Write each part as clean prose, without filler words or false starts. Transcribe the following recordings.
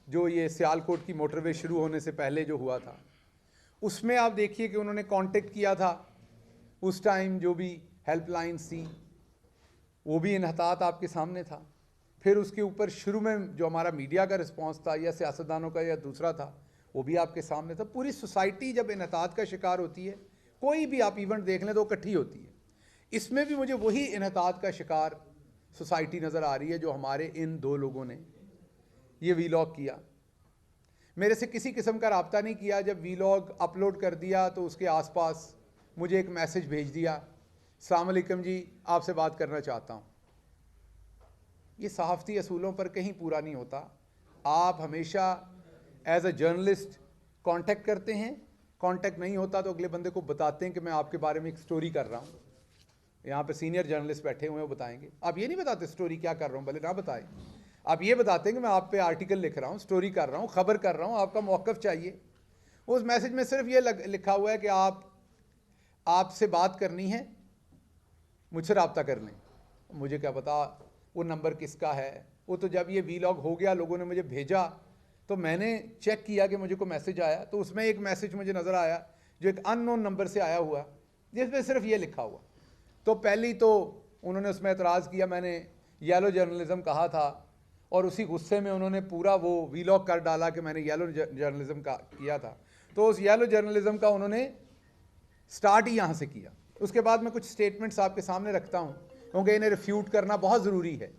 जो ये सियालकोट की मोटरवे शुरू होने से पहले जो हुआ था, उसमें आप देखिए कि उन्होंने कांटेक्ट किया था। उस टाइम जो भी हेल्पलाइंस थी वो भी इन्हतात आपके सामने था। फिर उसके ऊपर शुरू में जो हमारा मीडिया का रिस्पांस था या सियासतदानों का या दूसरा था, वो भी आपके सामने था। पूरी सोसाइटी जब इन्हतात का शिकार होती है, कोई भी आप इवेंट देख लें तो इकट्ठी होती है। इसमें भी मुझे वही इन्हतात का शिकार सोसाइटी नज़र आ रही है जो हमारे इन दो लोगों ने ये वीलॉग किया। मेरे से किसी किस्म का रब्ता नहीं किया। जब वीलॉग अपलोड कर दिया तो उसके आसपास मुझे एक मैसेज भेज दिया, अस्सलाम वालेकुम जी, आपसे बात करना चाहता हूँ। ये सहाफ़ती असूलों पर कहीं पूरा नहीं होता। आप हमेशा एज अ जर्नलिस्ट कांटेक्ट करते हैं, कांटेक्ट नहीं होता तो अगले बंदे को बताते हैं कि मैं आपके बारे में एक स्टोरी कर रहा हूँ। यहाँ पे सीनियर जर्नलिस्ट बैठे हुए हैं, वो बताएंगे। आप ये नहीं बताते स्टोरी क्या कर रहा हूँ, भले ना बताएं। आप ये बताते हैं कि मैं आप पे आर्टिकल लिख रहा हूँ, स्टोरी कर रहा हूँ, खबर कर रहा हूँ, आपका मौक़िफ़ चाहिए। उस मैसेज में सिर्फ ये लिखा हुआ है कि आपसे बात करनी है, मुझसे रब्ता कर लें। मुझे क्या पता वो नंबर किसका है। वो तो जब ये वीलॉग हो गया, लोगों ने मुझे भेजा तो मैंने चेक किया कि मुझे को मैसेज आया, तो उसमें एक मैसेज मुझे नज़र आया जो एक अननोन नंबर से आया हुआ, जिसमें सिर्फ ये लिखा हुआ। तो पहली तो उन्होंने उसमें एतराज़ किया, मैंने येलो जर्नलिज़म कहा था, और उसी गुस्से में उन्होंने पूरा वो वीलॉग कर डाला कि मैंने येलो जर्नलिज़म का किया था। तो उस येलो जर्नलिज़म का उन्होंने स्टार्ट ही यहाँ से किया। उसके बाद मैं कुछ स्टेटमेंट्स आपके सामने रखता हूँ, क्योंकि इन्हें रिफ्यूट करना बहुत ज़रूरी है,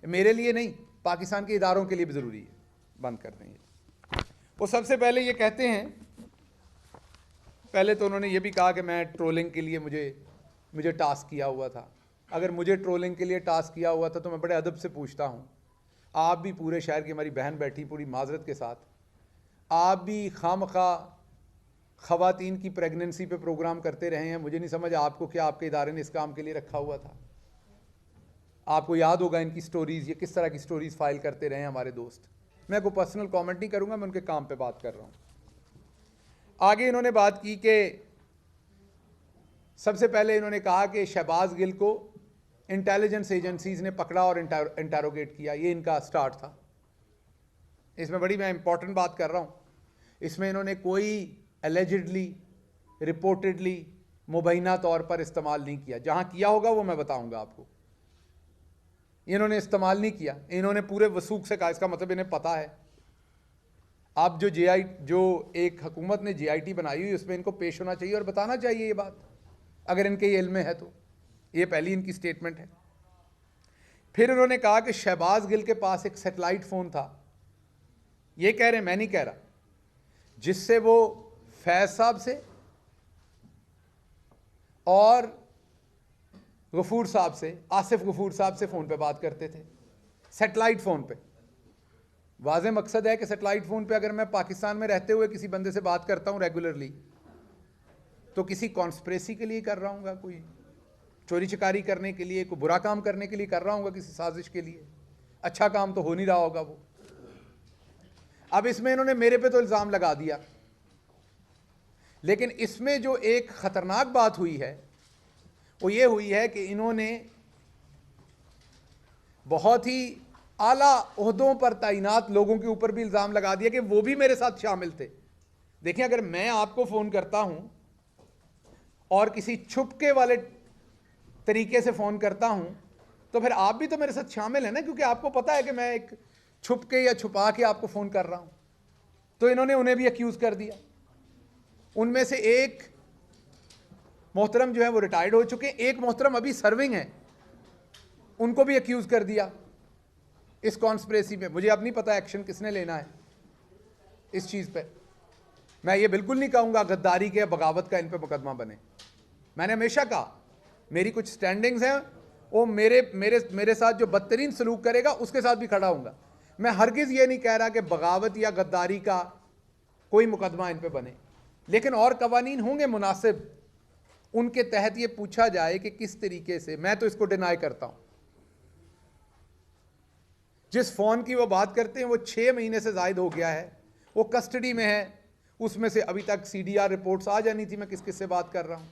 मेरे लिए नहीं, पाकिस्तान के इदारों के लिए भी ज़रूरी है। बंद कर देंगे। वो सबसे पहले ये कहते हैं, पहले तो उन्होंने ये भी कहा कि मैं ट्रोलिंग के लिए मुझे टास्क किया हुआ था। अगर मुझे ट्रोलिंग के लिए टास्क किया हुआ था तो मैं बड़े अदब से पूछता हूँ, आप भी पूरे शहर की हमारी बहन बैठी पूरी माजरत के साथ, आप भी खामखा ख़वातीन की प्रेगनेंसी पे प्रोग्राम करते रहे हैं। मुझे नहीं समझ आपको क्या आपके इदारे ने इस काम के लिए रखा हुआ था। आपको याद होगा इनकी स्टोरीज़, ये किस तरह की स्टोरीज़ फाइल करते रहे हैं हमारे दोस्त। मैं कोई पर्सनल कमेंट नहीं करूँगा, मैं उनके काम पे बात कर रहा हूँ। आगे इन्होंने बात की कि सबसे पहले इन्होंने कहा कि शहबाज गिल को इंटेलिजेंस एजेंसीज़ ने पकड़ा और इंटेरोगेट किया, ये इनका स्टार्ट था। इसमें बड़ी मैं इंपॉर्टेंट बात कर रहा हूँ, इसमें इन्होंने कोई एलिजिडली, रिपोर्टेडली, मुबैना तौर पर इस्तेमाल नहीं किया। जहाँ किया होगा वो मैं बताऊँगा आपको। इन्होंने इस्तेमाल नहीं किया, इन्होंने पूरे वसूख से कहा। इसका मतलब इन्हें पता है। अब जो एक हुकूमत ने JIT बनाई हुई, उसमें इनको पेश होना चाहिए और बताना चाहिए ये बात, अगर इनके ये इल्म में है तो। ये पहली इनकी स्टेटमेंट है। फिर उन्होंने कहा कि शहबाज गिल के पास एक सैटेलाइट फ़ोन था, ये कह रहे हैं, मैं नहीं कह रहा, जिससे वो फैज़ साहब से और गफूर साहब से, आसिफ गफूर साहब से फ़ोन पे बात करते थे, सैटेलाइट फ़ोन पे। वाज़े मकसद है कि सैटेलाइट फ़ोन पे अगर मैं पाकिस्तान में रहते हुए किसी बंदे से बात करता हूँ रेगुलरली, तो किसी कॉन्स्पिरेसी के लिए कर रहा हूँगा, कोई चोरी चकारी करने के लिए, कोई बुरा काम करने के लिए कर रहा हूँगा, किसी साजिश के लिए। अच्छा काम तो हो नहीं रहा होगा वो। अब इसमें इन्होंने मेरे पे तो इल्ज़ाम लगा दिया, लेकिन इसमें जो एक ख़तरनाक बात हुई है वो ये हुई है कि इन्होंने बहुत ही आला ओहदों पर तैनात लोगों के ऊपर भी इल्ज़ाम लगा दिया कि वो भी मेरे साथ शामिल थे। देखिए, अगर मैं आपको फ़ोन करता हूं और किसी छुपके वाले तरीके से फ़ोन करता हूं, तो फिर आप भी तो मेरे साथ शामिल हैं ना, क्योंकि आपको पता है कि मैं एक छुपके या छुपा के आपको फ़ोन कर रहा हूं। तो इन्होंने उन्हें भी एक्यूज़ कर दिया। उनमें से एक मोहतरम जो है वो रिटायर्ड हो चुके हैं, एक मोहतरम अभी सर्विंग है, उनको भी एक्यूज़ कर दिया इस कॉन्स्पिरेसी में। मुझे अब नहीं पता एक्शन किसने लेना है इस चीज़ पे। मैं ये बिल्कुल नहीं कहूँगा गद्दारी के या बगावत का इन पे मुकदमा बने। मैंने हमेशा कहा मेरी कुछ स्टैंडिंग्स हैं, वो मेरे साथ जो बदतरीन सलूक करेगा उसके साथ भी खड़ा हूँगा। मैं हरगिज़ ये नहीं कह रहा कि बगावत या गद्दारी का कोई मुकदमा इन पे बने, लेकिन और कवानीन होंगे मुनासिब, उनके तहत ये पूछा जाए कि किस तरीके से। मैं तो इसको डिनाई करता हूँ। जिस फ़ोन की वो बात करते हैं वो 6 महीने से ज़ायद हो गया है, वो कस्टडी में है, उसमें से अभी तक CDR रिपोर्ट्स आ जानी थी मैं किस किस से बात कर रहा हूँ।